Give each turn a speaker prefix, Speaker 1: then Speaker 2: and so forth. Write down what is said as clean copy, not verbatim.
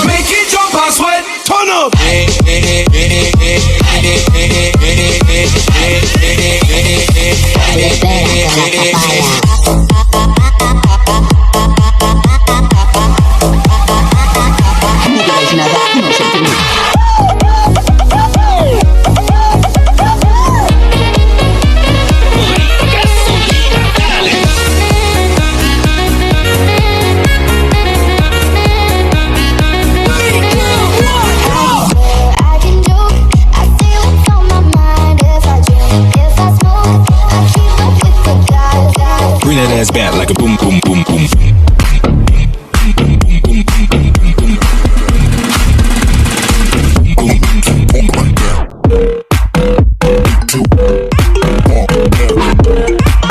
Speaker 1: Make it jump and sweat. Turn up.
Speaker 2: No digáis nada, no os entiendo.
Speaker 3: Bring that ass back like a boom, boom, boom, boom.